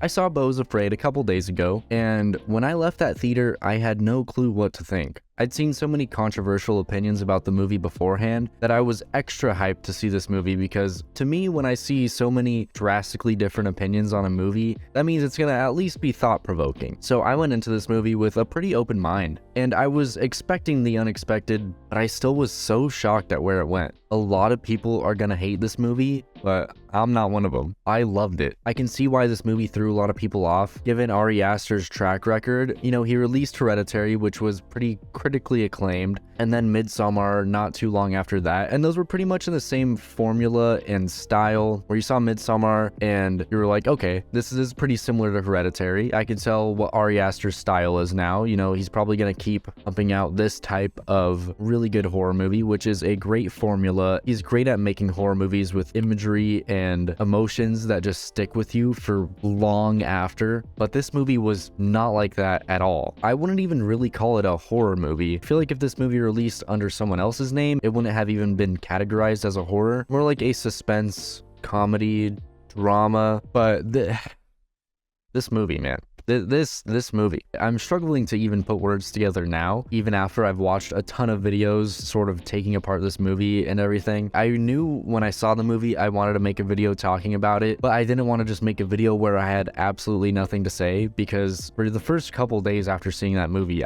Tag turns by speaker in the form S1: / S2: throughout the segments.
S1: I saw Beau Is Afraid a couple days ago, and when I left that theater, I had no clue what to think. I'd seen so many controversial opinions about the movie beforehand that I was extra hyped to see this movie because, to me, when I see so many drastically different opinions on a movie, that means it's gonna at least be thought-provoking. So I went into this movie with a pretty open mind, and I was expecting the unexpected, but I still was so shocked at where it went. A lot of people are gonna hate this movie, but I'm not one of them. I loved it. I can see why this movie threw a lot of people off, given Ari Aster's track record. You know, he released Hereditary, which was pretty critically acclaimed, and then Midsommar not too long after that, and those were pretty much in the same formula and style, where you saw Midsommar and you were like, okay, this is pretty similar to Hereditary. I can tell what Ari Aster's style is now. You know, he's probably gonna keep pumping out this type of really good horror movie, which is a great formula. He's great at making horror movies with imagery and emotions that just stick with you for long after, but this movie was not like that at all. I wouldn't even really call it a horror movie. I feel like if this movie released under someone else's name, it wouldn't have even been categorized as a horror. More like a suspense, comedy, drama, but this movie, man. This movie. I'm struggling to even put words together now, even after I've watched a ton of videos sort of taking apart this movie and everything. I knew when I saw the movie I wanted to make a video talking about it, but I didn't want to just make a video where I had absolutely nothing to say, because for the first couple days after seeing that movie,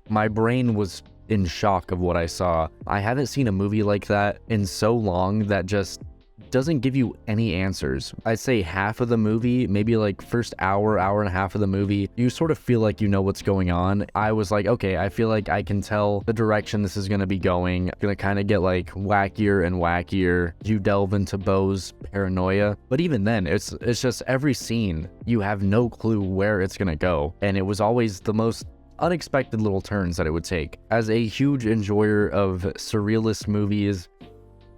S1: my brain was in shock of what I saw. I haven't seen a movie like that in so long that just doesn't give you any answers. I'd say half of the movie, maybe like first hour and a half of the movie, you sort of feel like you know what's going on. I was like, okay, I feel like I can tell the direction this is going to be going. Gonna kind of get like wackier and wackier. You delve into Beau's paranoia, but even then, it's just every scene, you have no clue where it's gonna go, and it was always the most unexpected little turns that it would take. As a huge enjoyer of surrealist movies,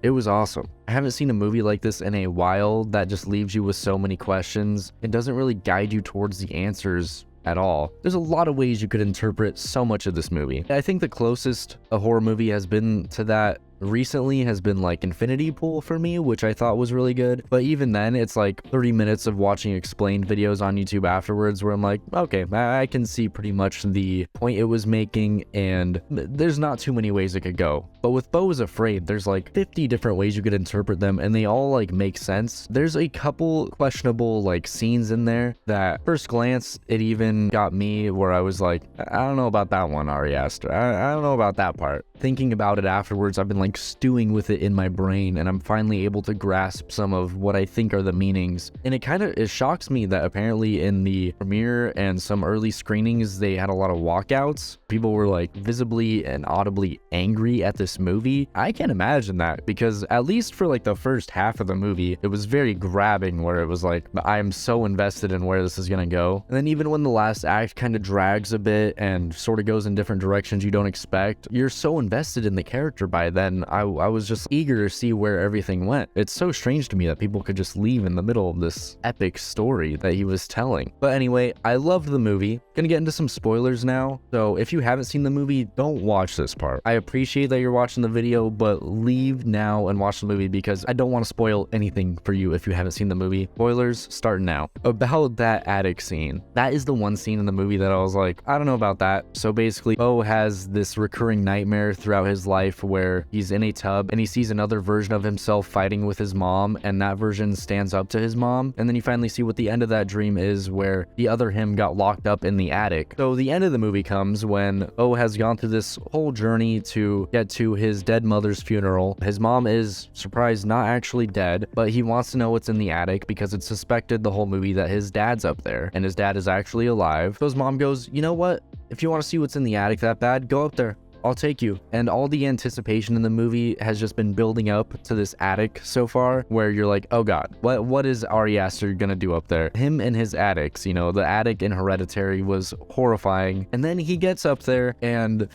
S1: it was awesome. I haven't seen a movie like this in a while that just leaves you with so many questions and doesn't really guide you towards the answers at all. There's a lot of ways you could interpret so much of this movie. I think the closest a horror movie has been to that recently has been like Infinity Pool for me, which I thought was really good. But even then, it's like 30 minutes of watching explained videos on YouTube afterwards where I'm like, okay, I can see pretty much the point it was making, and there's not too many ways it could go. But with Beau Is Afraid, there's like 50 different ways you could interpret them, and they all like make sense. There's a couple questionable like scenes in there that first glance, it even got me where I was like, I don't know about that one, Ari Aster. I don't know about that part. Thinking about it afterwards, I've been like stewing with it in my brain, and I'm finally able to grasp some of what I think are the meanings. And it shocks me that apparently in the premiere and some early screenings, they had a lot of walkouts. People were like visibly and audibly angry at this movie. I can't imagine that, because at least for like the first half of the movie, it was very grabbing, where it was like, I am so invested in where this is gonna go. And then even when the last act kind of drags a bit and sort of goes in different directions you don't expect, you're so invested in the character by then. I was just eager to see where everything went. It's so strange to me that people could just leave in the middle of this epic story that he was telling. But anyway, I loved the movie. Gonna get into some spoilers now, so if you haven't seen the movie, don't watch this part. I appreciate that you're watching the video, but leave now and watch the movie, because I don't want to spoil anything for you if you haven't seen the movie. Spoilers starting now. About that attic scene, that is the one scene in the movie that I was like, I don't know about that. So basically, Beau has this recurring nightmare throughout his life where he's in a tub and he sees another version of himself fighting with his mom, and that version stands up to his mom. And then you finally see what the end of that dream is, where the other him got locked up in the attic. So the end of the movie comes when Beau has gone through this whole journey to get to his dead mother's funeral. His mom is, surprised, not actually dead, but he wants to know what's in the attic because it's suspected the whole movie that his dad's up there, and his dad is actually alive. So his mom goes, you know what? If you want to see what's in the attic that bad, go up there. I'll take you. And all the anticipation in the movie has just been building up to this attic so far, where you're like, oh god, what is Ari Aster gonna do up there? Him and his attics, you know, the attic in Hereditary was horrifying. And then he gets up there, and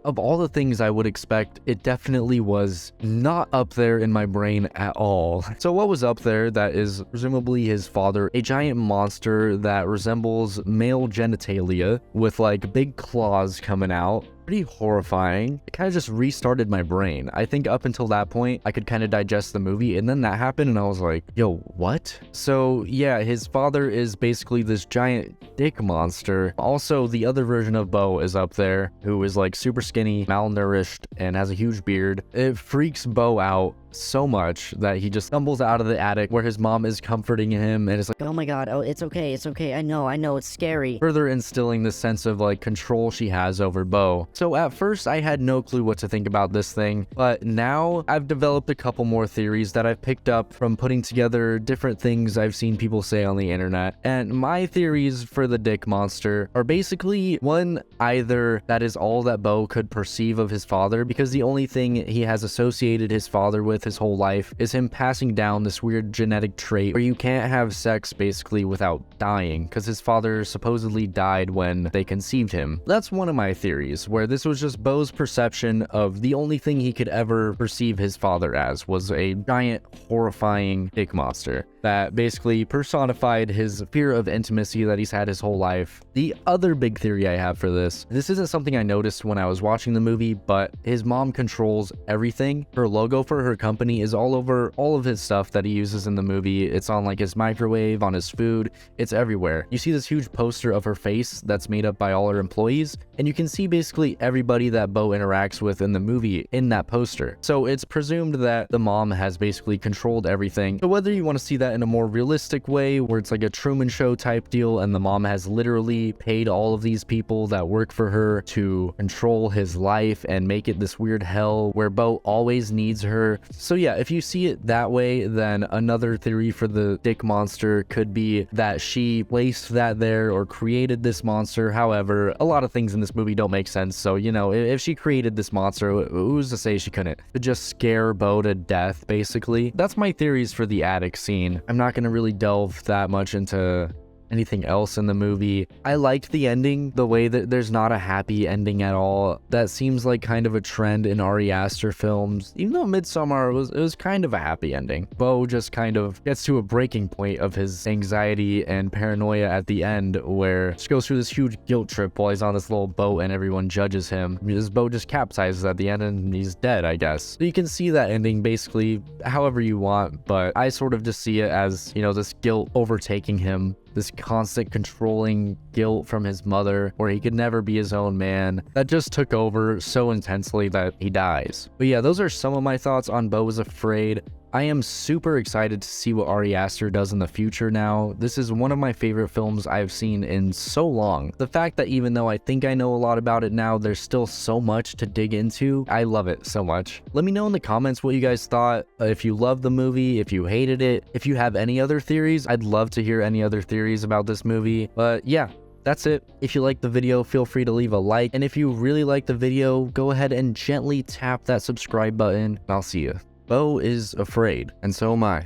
S1: of all the things I would expect, it definitely was not up there in my brain at all. So what was up there that is presumably his father? A giant monster that resembles male genitalia with like big claws coming out, pretty horrifying. It kind of just restarted my brain. I think up until that point, I could kind of digest the movie, and then that happened, and I was like, yo, what? So yeah, his father is basically this giant dick monster. Also, the other version of Beau is up there, who is like super skinny, malnourished, and has a huge beard. It freaks Beau out so much that he just stumbles out of the attic where his mom is comforting him, and it's like,
S2: oh my god, oh, it's okay, I know, it's scary.
S1: Further instilling this sense of like control she has over Beau. So at first I had no clue what to think about this thing, but now I've developed a couple more theories that I've picked up from putting together different things I've seen people say on the internet. And my theories for the dick monster are basically, one, either that is all that Beau could perceive of his father, because the only thing he has associated his father with his whole life is him passing down this weird genetic trait where you can't have sex basically without dying, because his father supposedly died when they conceived him. That's one of my theories, where this was just Beau's perception of the only thing he could ever perceive his father as was a giant horrifying dick monster that basically personified his fear of intimacy that he's had his whole life. The other big theory I have for this isn't something I noticed when I was watching the movie, but his mom controls everything. Her logo for her company is all over all of his stuff that he uses in the movie. It's on like his microwave, on his food, it's everywhere. You see this huge poster of her face that's made up by all her employees, and you can see basically everybody that Beau interacts with in the movie in that poster. So it's presumed that the mom has basically controlled everything. So whether you want to see that in a more realistic way, where it's like a Truman Show type deal and the mom has literally paid all of these people that work for her to control his life and make it this weird hell where Beau always needs her. So yeah, if you see it that way, then another theory for the dick monster could be that she placed that there or created this monster. However, a lot of things in this movie don't make sense, so you know, if she created this monster, who's to say she couldn't just scare Beau to death, basically? That's my theories for the attic scene. I'm not gonna really delve that much into anything else in the movie. I liked the ending, the way that there's not a happy ending at all. That seems like kind of a trend in Ari Aster films. Even though Midsommar was kind of a happy ending. Beau just kind of gets to a breaking point of his anxiety and paranoia at the end, where he goes through this huge guilt trip while he's on this little boat and everyone judges him. This boat just capsizes at the end and he's dead, I guess. So you can see that ending basically however you want, but I sort of just see it as, you know, this guilt overtaking him, this constant controlling guilt from his mother, where he could never be his own man, that just took over so intensely that he dies. But yeah, those are some of my thoughts on Beau Is Afraid. I am super excited to see what Ari Aster does in the future now. This is one of my favorite films I've seen in so long. The fact that even though I think I know a lot about it now, there's still so much to dig into. I love it so much. Let me know in the comments what you guys thought. If you loved the movie, if you hated it, if you have any other theories, I'd love to hear any other theories about this movie. But yeah, that's it. If you liked the video, feel free to leave a like. And if you really liked the video, go ahead and gently tap that subscribe button. And I'll see you. Beau is afraid, and so am I.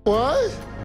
S3: What?